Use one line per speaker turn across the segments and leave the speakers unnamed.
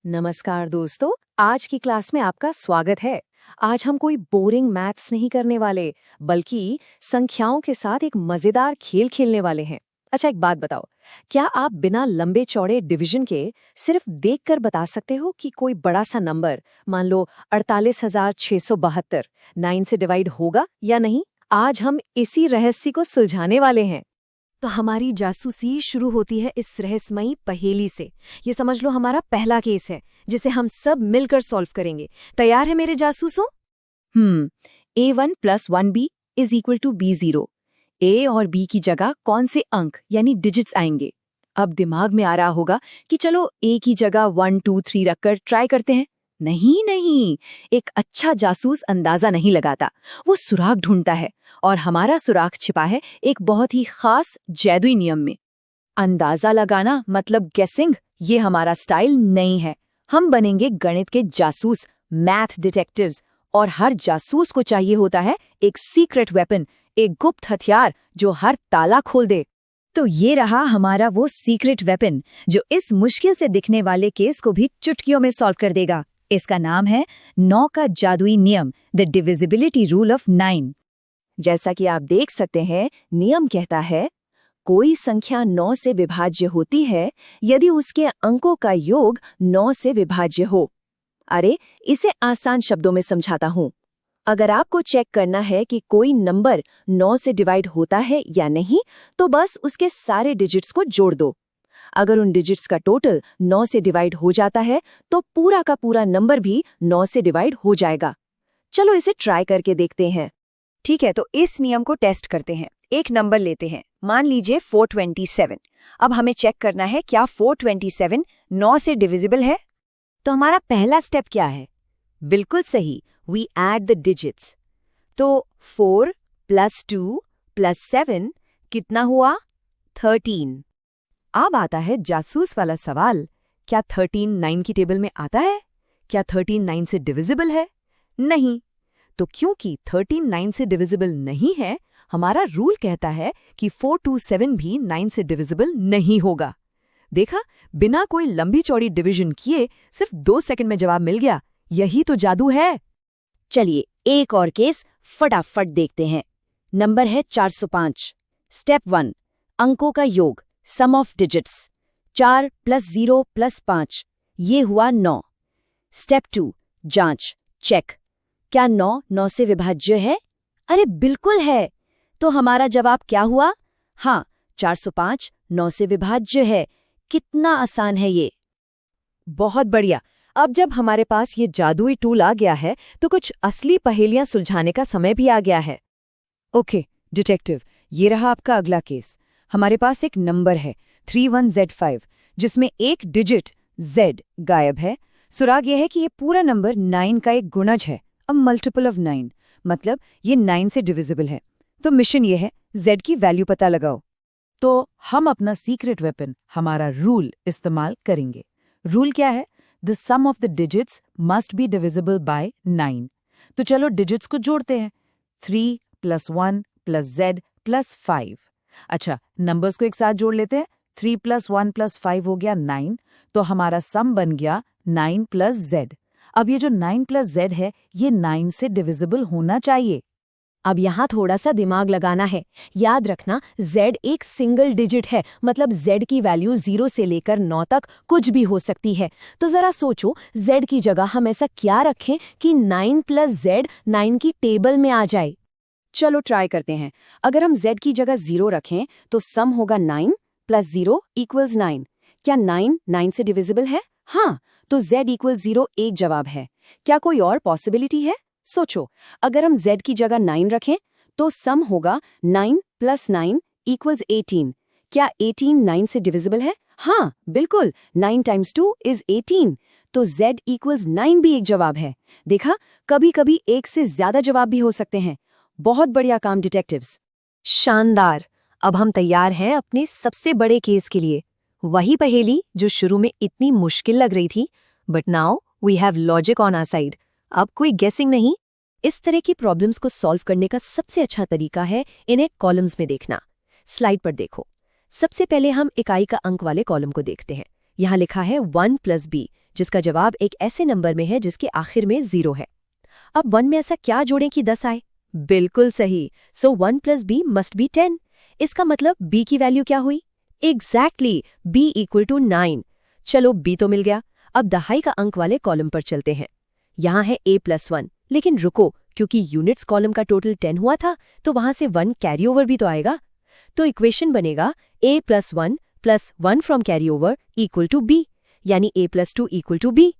नमस्कार दोस्तों, आज की क्लास में आपका स्वागत है। आज हम कोई बोरिंग मैथ्स नहीं करने वाले, बल्कि संख्याओं के साथ एक मजेदार खेल खेलने वाले हैं। अच्छा, एक बात बताओ, क्या आप बिना लंबे चौड़े डिवीजन के सिर्फ देखकर बता सकते हो कि कोई बड़ा सा नंबर, मान लो 48,672, 9 से डिवाइड होगा या नहीं? आज हम इसी रहस्य को सुलझाने वाले हैं।
तो हमारी जासूसी शुरू होती है इस रहस्यमयी पहेली से। ये समझ लो हमारा पहला केस है, जिसे हम सब मिलकर सॉल्व करेंगे। तैयार है मेरे जासूसों?
A1 + 1B = B0। A और B की जगह कौन से अंक यानी डिजिट्स आएंगे? अब दिमाग में आ रहा होगा कि चलो A की जगह 1 2 3 रखकर ट्राई करते हैं। नहीं नहीं, एक अच्छा जासूस अंदाजा नहीं लगाता, वो सुराग ढूंढता है। और हमारा सुराग छिपा है एक बहुत ही खास जादुई नियम में। अंदाजा लगाना मतलब गेसिंग, ये हमारा स्टाइल नहीं है। हम बनेंगे गणित के जासूस, मैथ डिटेक्टिव्स। और हर जासूस को चाहिए होता है एक सीक्रेट वेपन, एक गुप्त हथियार जो हर ताला खोल दे।
तो ये रहा हमारा वो सीक्रेट वेपन, जो इस मुश्किल से दिखने वाले केस को भी चुटकियों में सॉल्व कर देगा। इसका नाम है 9 का जादुई नियम, द डिविजिबिलिटी रूल ऑफ 9। जैसा कि आप देख सकते हैं, नियम कहता है कोई संख्या 9 से विभाज्य होती है यदि उसके अंकों का योग 9 से विभाज्य हो। अरे, इसे आसान शब्दों में समझाता हूं। अगर आपको चेक करना है कि कोई नंबर 9 से डिवाइड होता है या नहीं, तो बस उसके सारे डिजिट्स को जोड़ दो। अगर उन डिजिट्स का टोटल 9 से डिवाइड हो जाता है, तो पूरा का पूरा नंबर भी 9 से डिवाइड हो जाएगा। चलो इसे ट्राई करके देखते हैं। ठीक है, तो इस नियम को टेस्ट करते हैं। एक नंबर लेते हैं, मान लीजिए 427। अब हमें चेक करना है क्या 427 9 से डिविजिबल है। तो हमारा पहला स्टेप क्या है? बिल्कुल सही, वी ऐड द डिजिट्स। तो 4 + 2 + 7 कितना हुआ? 13। अब आता है जासूस वाला सवाल, क्या 13 9 की टेबल में आता है? क्या 13 9 से डिविजिबल है? नहीं। तो क्योंकि 13 9 से डिविजिबल नहीं है, हमारा रूल कहता है कि 427 भी 9 से डिविजिबल नहीं होगा। देखा, बिना कोई लंबी चौड़ी डिवीजन किए सिर्फ 2 सेकंड में जवाब मिल गया। यही तो जादू है। चलिए एक और केस फटाफट देखते हैं। नंबर है 405। स्टेप 1, अंकों का योग, सम ऑफ डिजिट्स। 4 + 0 + 5, ये हुआ 9। स्टेप 2, जांच, चेक, क्या 9 9 से विभाज्य है? अरे बिल्कुल है। तो हमारा जवाब क्या हुआ? हाँ, 405 9 से विभाज्य है। कितना आसान है ये। बहुत बढ़िया। अब जब हमारे पास ये जादुई टूल आ गया है, तो कुछ असली पहेलियां सुलझाने का समय भी आ गया है। ओके डिटेक्टिव, ये रहा आपका अगला केस। हमारे पास एक नंबर है 31Z5, जिसमें एक डिजिट Z गायब है। सुराग यह है कि ये पूरा नंबर 9 का एक गुणज है, अ मल्टीपल ऑफ 9, मतलब ये 9 से डिविजिबल है। तो मिशन ये है, Z की वैल्यू पता लगाओ। तो हम अपना सीक्रेट वेपन, हमारा रूल इस्तेमाल करेंगे। रूल क्या है? The sum of the digits must be divisible by 9। तो चलो डिजिट्स को जोड़ते हैं। 3 + 1 + Z + 5। अच्छा, नंबर्स को एक साथ जोड़ लेते हैं। 3 + 1 + 5 हो गया 9। तो हमारा सम बन गया 9 + Z। अब ये जो 9 + Z है, ये 9 से डिविजिबल होना चाहिए। अब यहाँ थोड़ा सा दिमाग लगाना है। याद रखना, Z एक सिंगल डिजिट है, मतलब Z की वैल्यू 0 से लेकर 9 तक कुछ भी हो सकती है। तो जरा सोचो, Z की जगह हम ऐसा क्या रखें कि 9 + Z 9 की टेबल में आ जाए। चलो ट्राई करते हैं। अगर हम Z की जगह 0 रखें, तो सम होगा 9 + 0 = 9। क्या 9 9 से डिविजिबल है? हाँ, तो Z = 0 एक जवाब है। क्या कोई और पॉसिबिलिटी है? सोचो, अगर हम Z की जगह 9 रखें, तो सम होगा 9 + 9 = 18। क्या 18 9 से डिविजिबल है? हाँ, बिल्कुल, 9 × 2 = 18। तो Z = 9 भी एक जवाब है। देखा, कभी कभी एक से ज्यादा जवाब भी हो सकते हैं। बहुत बढ़िया काम डिटेक्टिव्स। शानदार। अब हम तैयार हैं अपने सबसे बड़े केस के लिए। वही पहेली जो शुरू में इतनी मुश्किल लग रही थी, but now we have logic on our side. अब कोई गेसिंग नहीं। इस तरह की प्रॉब्लम्स को सॉल्व करने का सबसे अच्छा तरीका है इन्हें कॉलम्स में देखना। स्लाइड पर देखो। सबसे पहले हम इकाई का अंक वाले कॉलम को देखते हैं। यहाँ लिखा है 1 + b,
जिसका जवाब एक ऐसे नंबर में है जिसके आखिर में 0 है। अब 1 में ऐसा क्या जोड़ें कि 10 आए? बिल्कुल सही। सो 1 + b मस्ट बी 10। इसका मतलब b की वैल्यू क्या हुई? Exactly, b = 9। चलो b तो मिल गया। अब दहाई का अंक वाले कॉलम पर चलते हैं। यहाँ है a + 1, लेकिन रुको, क्योंकि यूनिट्स कॉलम का टोटल 10 हुआ था तो वहां से 1 कैरी ओवर भी तो आएगा। तो इक्वेशन बनेगा a + 1 + 1 from carry over = b, यानी a + 2 = b।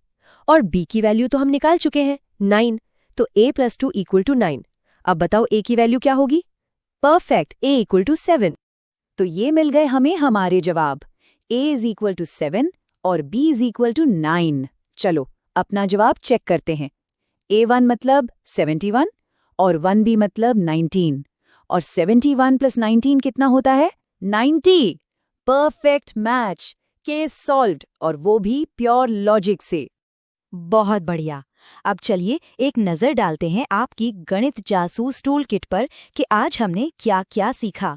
और b की वैल्यू तो हम निकाल चुके हैं, 9। तो a + 2 = 9। अब बताओ a की वैल्यू क्या होगी? Perfect, a = 7।
तो ये मिल गए हमें हमारे जवाब। a = 7 और b = 9। चलो अपना जवाब चेक करते हैं। a1 मतलब 71 और 1b मतलब 19 और 71 + 19 कितना होता है? 90। परफेक्ट मैच, केस सॉल्व्ड, और वो भी प्योर लॉजिक से।
बहुत बढ़िया। अब चलिए एक नज़र डालते हैं आपकी गणित जासूस टूल किट पर कि आज हमने क्या क्या सीखा।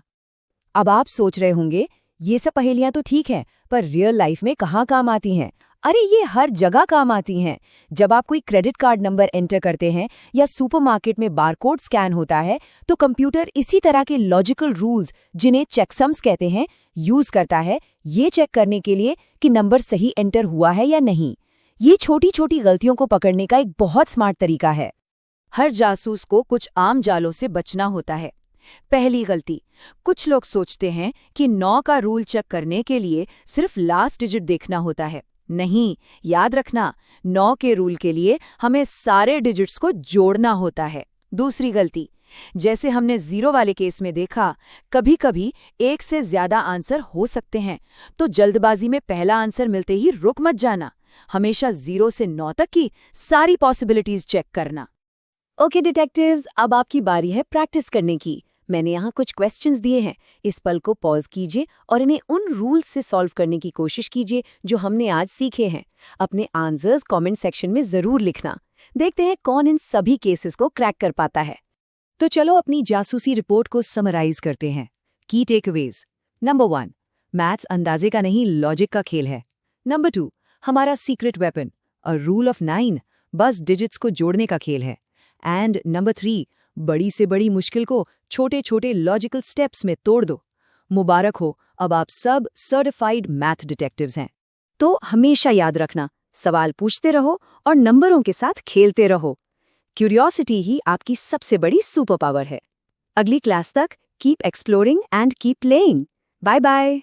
अब आप सोच रहे होंगे ये सब पहेलियां तो ठीक हैं, पर रियल लाइफ में कहाँ काम आती हैं? अरे ये हर जगह काम आती हैं। जब आप कोई क्रेडिट कार्ड नंबर एंटर करते हैं या सुपरमार्केट में बारकोड स्कैन होता है तो कंप्यूटर इसी तरह के लॉजिकल रूल्स, जिन्हें चेकसम्स कहते हैं, यूज करता है ये चेक करने के लिए कि नंबर सही एंटर हुआ है या नहीं। ये छोटी छोटी गलतियों को पकड़ने का एक बहुत स्मार्ट तरीका है। हर जासूस को कुछ आम जालों से बचना होता है। पहली गलती, कुछ लोग सोचते हैं कि 9 का रूल चेक करने के लिए सिर्फ लास्ट डिजिट देखना होता है। नहीं, याद रखना, 9 के रूल के लिए हमें सारे डिजिट्स को जोड़ना होता है। दूसरी गलती, जैसे हमने 0 वाले केस में देखा, कभी कभी एक से ज्यादा आंसर हो सकते हैं, तो जल्दबाजी में पहला आंसर मिलते ही रुक मत जाना। हमेशा 0 से 9 तक की सारी पॉसिबिलिटीज चेक करना। ओके डिटेक्टिव्स, अब आपकी बारी है प्रैक्टिस करने की। मैंने यहाँ कुछ क्वेश्चंस दिए हैं। इस पल को पॉज कीजिए और इन्हें उन रूल्स से सॉल्व करने की कोशिश कीजिए जो हमने आज सीखे हैं। अपने आंसर्स कमेंट सेक्शन में जरूर लिखना। देखते हैं कौन इन सभी केसेस को क्रैक कर पाता है। तो चलो अपनी जासूसी रिपोर्ट को समराइज करते हैं। की टेकअवेज। नंबर 1, मैथ्स अंदाजे का नहीं, लॉजिक का खेल है। नंबर 2, हमारा secret weapon, a rule of 9, बस डिजिट्स को जोड़ने का खेल है। एंड नंबर 3, बड़ी से बड़ी मुश्किल को छोटे छोटे लॉजिकल स्टेप्स में तोड़ दो। मुबारक हो, अब आप सब सर्टिफाइड मैथ डिटेक्टिव्स हैं। तो हमेशा याद रखना, सवाल पूछते रहो और नंबरों के साथ खेलते रहो। क्यूरियोसिटी ही आपकी सबसे बड़ी सुपर पावर है। अगली क्लास तक keep exploring and keep playing. Bye bye.